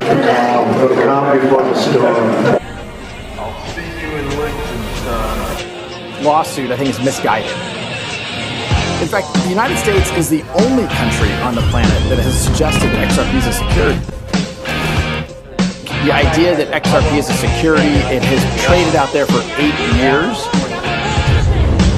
The calm before the storm. I'll see you in Liechtenstein. Lawsuit, I think, is misguided. In fact, the United States is the only country on the planet that has suggested that XRP is a security. The idea that XRP is a security, it has traded out there for 8 years.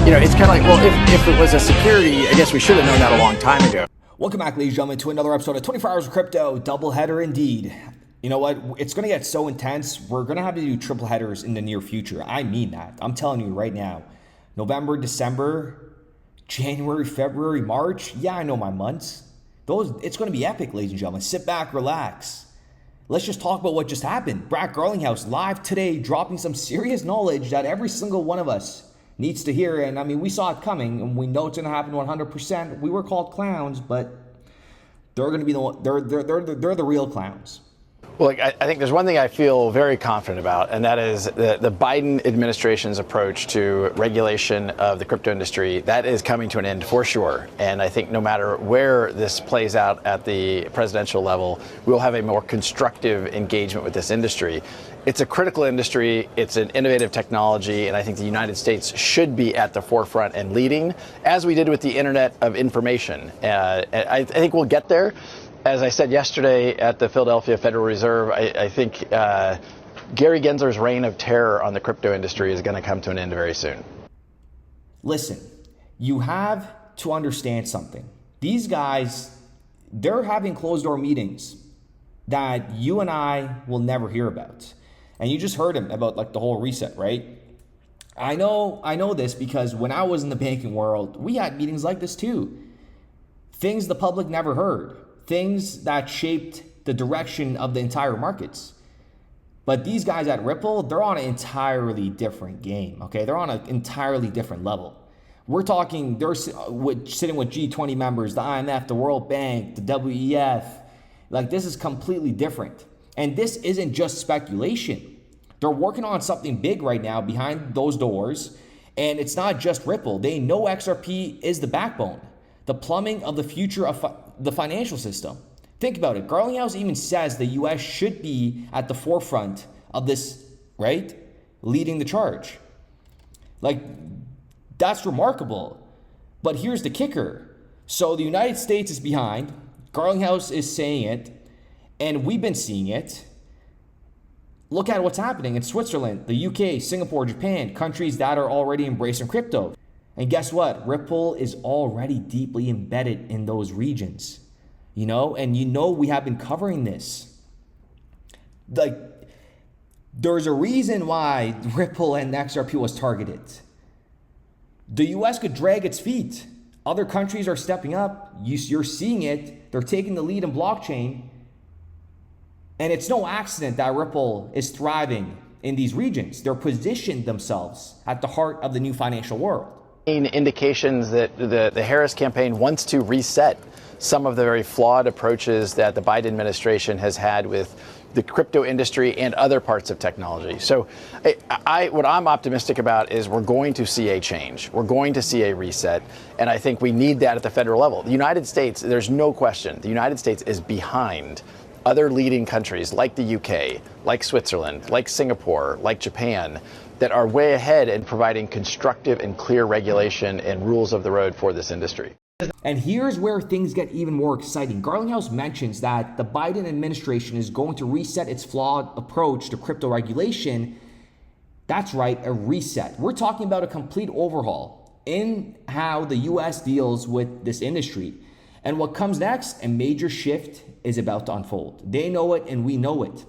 You know, it's kind of like, well, if it was a security, I guess we should have known that a long time ago. Welcome back, ladies and gentlemen, to another episode of 24 Hours of Crypto, doubleheader indeed. You know what? It's going to get so intense. We're going to have to do triple headers in the near future. I mean that. I'm telling you right now. November, December, January, February, March. Yeah, I know my months. It's going to be epic, ladies and gentlemen. Sit back, relax. Let's just talk about what just happened. Garlinghouse live today, dropping some serious knowledge that every single one of us needs to hear. And I mean, we saw it coming, and we know it's going to happen 100%. We were called clowns, but they're going to be they're the real clowns. Well, I think there's one thing I feel very confident about, and that is the Biden administration's approach to regulation of the crypto industry. That is coming to an end for sure. And I think no matter where this plays out at the presidential level, we'll have a more constructive engagement with this industry. It's a critical industry. It's an innovative technology. And I think the United States should be at the forefront and leading, as we did with the Internet of Information. I think we'll get there. As I said yesterday at the Philadelphia Federal Reserve, I think Gary Gensler's reign of terror on the crypto industry is going to come to an end very soon. Listen, you have to understand something. These guys, they're having closed-door meetings that you and I will never hear about. And you just heard him about like the whole reset, right? I know this because when I was in the banking world, we had meetings like this too. Things the public never heard. Things that shaped the direction of the entire markets. But these guys at Ripple, they're on an entirely different game, okay? They're on an entirely different level. We're talking, they're sitting with G20 members, the IMF, the World Bank, the WEF. Like, this is completely different. And this isn't just speculation. They're working on something big right now behind those doors. And it's not just Ripple. They know XRP is the backbone, the plumbing of the future of the financial system. Think about it. Garlinghouse even says the US should be at the forefront of this, right? Leading the charge. Like, that's remarkable. But here's the kicker. So the United States is behind. Garlinghouse is saying it. And we've been seeing it. Look at what's happening in Switzerland, the UK, Singapore, Japan, countries that are already embracing crypto. And guess what? Ripple is already deeply embedded in those regions, you know, and you know we have been covering this. Like, there's a reason why Ripple and XRP was targeted. The US could drag its feet. Other countries are stepping up. You're seeing it. They're taking the lead in blockchain. And it's no accident that Ripple is thriving in these regions. They're positioned themselves at the heart of the new financial world. Indications that the Harris campaign wants to reset some of the very flawed approaches that the Biden administration has had with the crypto industry and other parts of technology. So what I'm optimistic about is we're going to see a change. We're going to see a reset. And I think we need that at the federal level. The United States, there's no question, the United States is behind other leading countries like the UK, like Switzerland, like Singapore, like Japan, that are way ahead in providing constructive and clear regulation and rules of the road for this industry. And here's where things get even more exciting. Garlinghouse mentions that the Biden administration is going to reset its flawed approach to crypto regulation. That's right, a reset. We're talking about a complete overhaul in how the US deals with this industry. And what comes next, a major shift is about to unfold. They know it and we know it.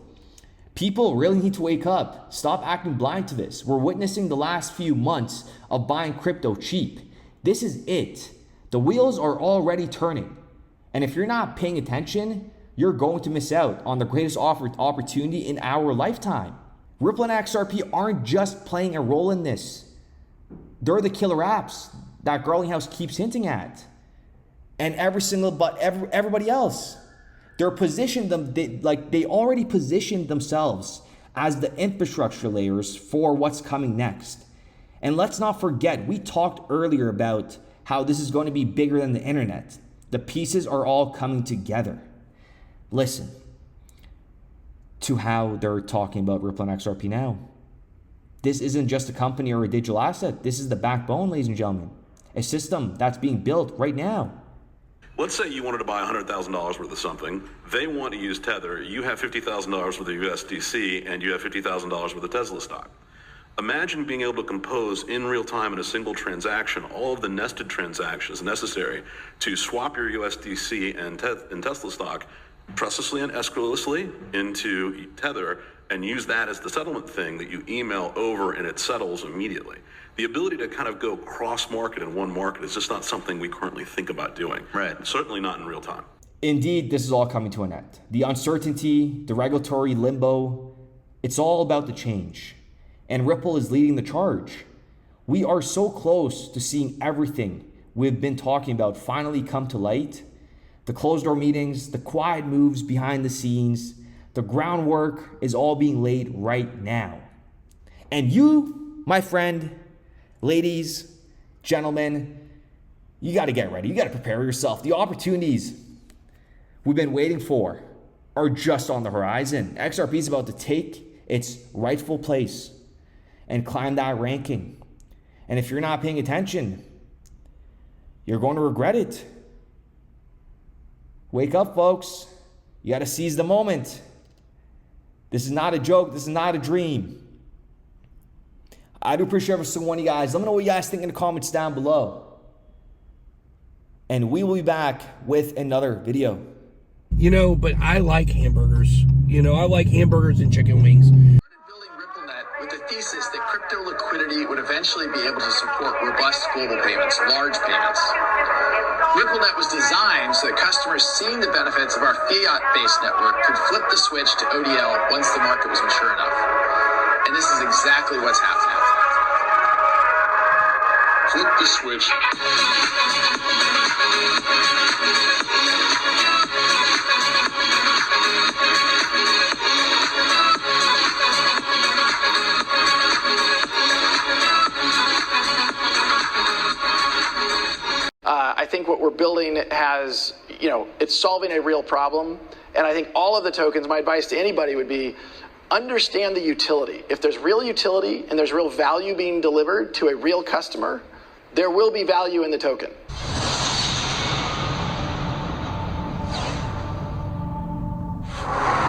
People really need to wake up. Stop acting blind to this. We're witnessing the last few months of buying crypto cheap. This is it. The wheels are already turning. And if you're not paying attention, you're going to miss out on the greatest opportunity in our lifetime. Ripple and XRP aren't just playing a role in this. They're the killer apps that Garlinghouse keeps hinting at. And everybody else. They're positioned they already positioned themselves as the infrastructure layers for what's coming next. And let's not forget, we talked earlier about how this is going to be bigger than the internet. The pieces are all coming together. Listen, to how they're talking about Ripple and XRP now. This isn't just a company or a digital asset. This is the backbone, ladies and gentlemen. A system that's being built right now. Let's say you wanted to buy $100,000 worth of something. They want to use Tether. You have $50,000 worth of USDC, and you have $50,000 worth of Tesla stock. Imagine being able to compose in real time in a single transaction all of the nested transactions necessary to swap your USDC and Tesla stock trustlessly and escrowlessly into Tether and use that as the settlement thing that you email over and it settles immediately. The ability to kind of go cross-market in one market is just not something we currently think about doing. Right. Certainly not in real time. Indeed, this is all coming to an end. The uncertainty, the regulatory limbo, it's all about the change. And Ripple is leading the charge. We are so close to seeing everything we've been talking about finally come to light. The closed door meetings, the quiet moves behind the scenes, the groundwork is all being laid right now. And you, my friend, ladies, gentlemen, you got to get ready. You got to prepare yourself. The opportunities we've been waiting for are just on the horizon. XRP is about to take its rightful place and climb that ranking. And if you're not paying attention, you're going to regret it. Wake up, folks. You got to seize the moment. This is not a joke. This is not a dream. I do appreciate every single one of you guys. Let me know what you guys think in the comments down below. And we will be back with another video. You know, but I like hamburgers. You know, I like hamburgers and chicken wings. Building RippleNet with the thesis that crypto liquidity would eventually be able to support robust global payments, large payments. RippleNet was designed so that customers seeing the benefits of our fiat-based network could flip the switch to ODL once the market was mature enough. And this is exactly what's happening. Flip the switch. I think what we're building has, it's solving a real problem. And I think all of the tokens, my advice to anybody would be, understand the utility. If there's real utility and there's real value being delivered to a real customer, there will be value in the token.